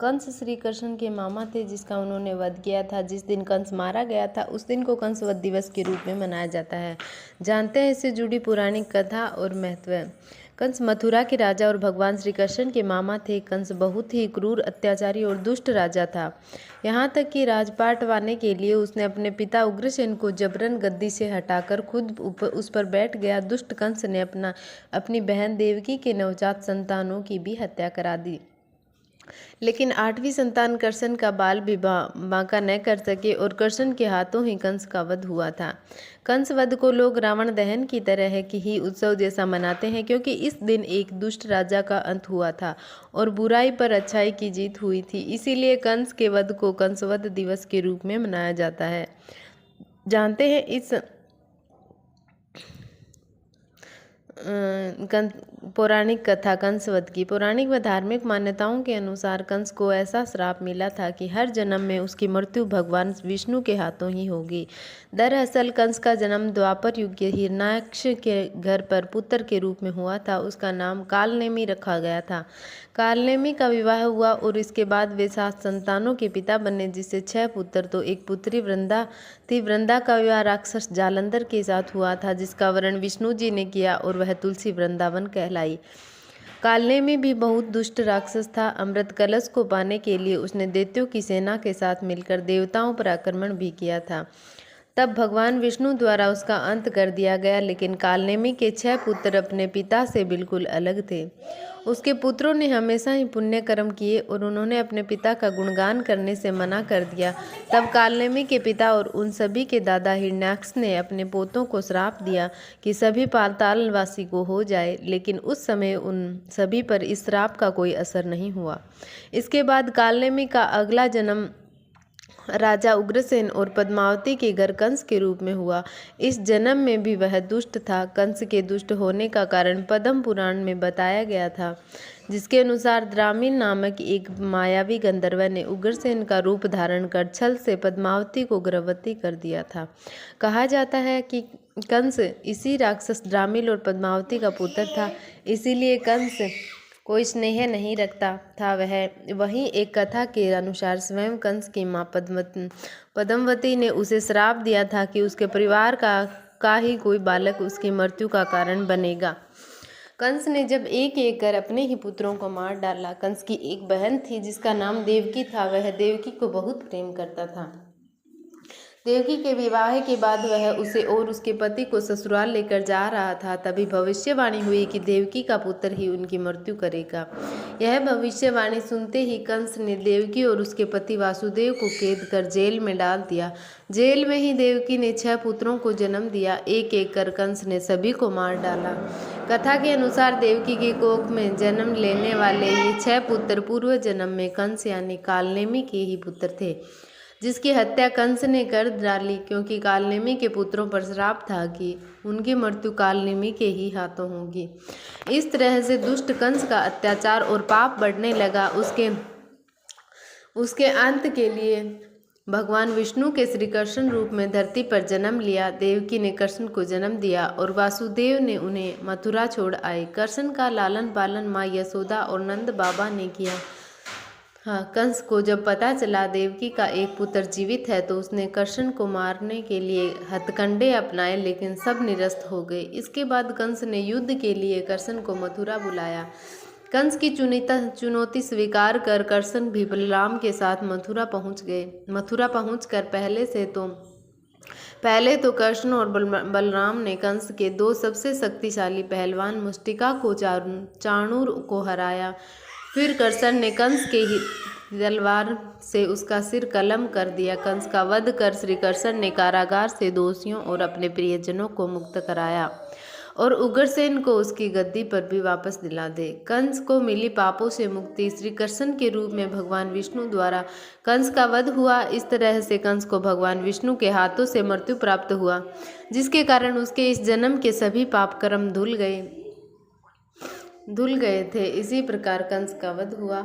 कंस श्री कृष्ण के मामा थे जिसका उन्होंने वध किया था। जिस दिन कंस मारा गया था उस दिन को कंस वध दिवस के रूप में मनाया जाता है। जानते हैं इससे जुड़ी पौराणिक कथा और महत्व। कंस मथुरा के राजा और भगवान श्री कृष्ण के मामा थे। कंस बहुत ही क्रूर, अत्याचारी और दुष्ट राजा था। यहाँ तक कि राजपाट पाने के लिए उसने अपने पिता उग्रसेन को जबरन गद्दी से हटाकर खुद उस पर बैठ गया। दुष्ट कंस ने अपनी बहन देवकी के नवजात संतानों की भी हत्या करा दी। लेकिन 8वीं संतान कृष्ण का बाल विवाह बांका न कर सके और कृष्ण के हाथों ही कंस का वध हुआ था। कंस वध को लोग रावण दहन की तरह की ही उत्सव जैसा मनाते हैं, क्योंकि इस दिन एक दुष्ट राजा का अंत हुआ था और बुराई पर अच्छाई की जीत हुई थी। इसीलिए कंस के वध को कंसवध दिवस के रूप में मनाया जाता है। जानते हैं इस पौराणिक कथा कंसवध की। पौराणिक व धार्मिक मान्यताओं के अनुसार कंस को ऐसा श्राप मिला था कि हर जन्म में उसकी मृत्यु भगवान विष्णु के हाथों ही होगी। दरअसल कंस का जन्म द्वापर युग के हिरण्याक्ष के घर पर पुत्र के रूप में हुआ था। उसका नाम कालनेमि रखा गया था। कालनेमि का विवाह हुआ और इसके बाद वे 7 संतानों के पिता बने, जिससे 6 पुत्र तो एक पुत्री वृंदा थी। वृंदा का विवाह राक्षस जालंधर के साथ हुआ था, जिसका वर्ण विष्णु जी ने किया और वह तुलसी वृंदावन कहलाई। कालनेमि भी बहुत दुष्ट राक्षस था। अमृत कलश को पाने के लिए उसने दैत्यों की सेना के साथ मिलकर देवताओं पर आक्रमण भी किया था। तब भगवान विष्णु द्वारा उसका अंत कर दिया गया। लेकिन कालनेमि के 6 पुत्र अपने पिता से बिल्कुल अलग थे। उसके पुत्रों ने हमेशा ही पुण्य कर्म किए और उन्होंने अपने पिता का गुणगान करने से मना कर दिया। तब कालनेमि के पिता और उन सभी के दादा हिरण्याक्ष ने अपने पोतों को श्राप दिया कि सभी पातालवासी को हो जाए। लेकिन उस समय उन सभी पर इस श्राप का कोई असर नहीं हुआ। इसके बाद कालनेमि का अगला जन्म राजा उग्रसेन और पद्मावती के घर कंस के रूप में हुआ। इस जन्म में भी वह दुष्ट था। कंस के दुष्ट होने का कारण पद्म पुराण में बताया गया था, जिसके अनुसार द्रामिल नामक एक मायावी गंधर्व ने उग्रसेन का रूप धारण कर छल से पद्मावती को गर्भवती कर दिया था। कहा जाता है कि कंस इसी राक्षस द्रामिल और पद्मावती का पुत्र था, इसीलिए कंस कोई स्नेह नहीं रखता था। वहीं एक कथा के अनुसार स्वयं कंस की माँ पद्मवती ने उसे श्राप दिया था कि उसके परिवार का ही कोई बालक उसकी मृत्यु का कारण बनेगा। कंस ने जब एक एक कर अपने ही पुत्रों को मार डाला। कंस की एक बहन थी जिसका नाम देवकी था। वह देवकी को बहुत प्रेम करता था। देवकी के विवाह के बाद वह उसे और उसके पति को ससुराल लेकर जा रहा था। तभी भविष्यवाणी हुई कि देवकी का पुत्र ही उनकी मृत्यु करेगा। यह भविष्यवाणी सुनते ही कंस ने देवकी और उसके पति वासुदेव को कैद कर जेल में डाल दिया। जेल में ही देवकी ने 6 पुत्रों को जन्म दिया। एक एक कर कंस ने सभी को मार डाला। कथा के अनुसार देवकी के कोख में जन्म लेने वाले ये 6 पुत्र पूर्व जन्म में कंस यानी कालनेमि के ही पुत्र थे, जिसकी हत्या कंस ने कर डाली, क्योंकि कालनेमि के पुत्रों पर श्राप था कि उनकी मृत्यु कालनेमि के ही हाथों होगी। इस तरह से दुष्ट कंस का अत्याचार और पाप बढ़ने लगा। उसके अंत के लिए भगवान विष्णु के श्री कृष्ण रूप में धरती पर जन्म लिया। देवकी ने कृष्ण को जन्म दिया और वासुदेव ने उन्हें मथुरा छोड़ आए। कृष्ण का लालन पालन माँ यशोदा और नंद बाबा ने किया। कंस को जब पता चला देवकी का एक पुत्र जीवित है तो उसने कृष्ण को मारने के लिए हथकंडे अपनाए, लेकिन सब निरस्त हो गए। इसके बाद कंस ने युद्ध के लिए कृष्ण को मथुरा बुलाया। कंस की चुनौती स्वीकार कर कृष्ण भी बलराम के साथ मथुरा पहुंच गए। मथुरा पहुंचकर पहले तो कृष्ण और बलराम ने कंस के 2 सबसे शक्तिशाली पहलवान मुष्टिका को चाणूर को हराया। फिर कृष्ण ने कंस के ही तलवार से उसका सिर कलम कर दिया। कंस का वध कर श्री कृष्ण ने कारागार से दोषियों और अपने प्रियजनों को मुक्त कराया और उग्रसेन को उसकी गद्दी पर भी वापस दिला दे। कंस को मिली पापों से मुक्ति श्री कृष्ण के रूप में भगवान विष्णु द्वारा कंस का वध हुआ। इस तरह से कंस को भगवान विष्णु के हाथों से मृत्यु प्राप्त हुआ, जिसके कारण उसके इस जन्म के सभी पाप कर्म धुल गए थे। इसी प्रकार कंस का वध हुआ।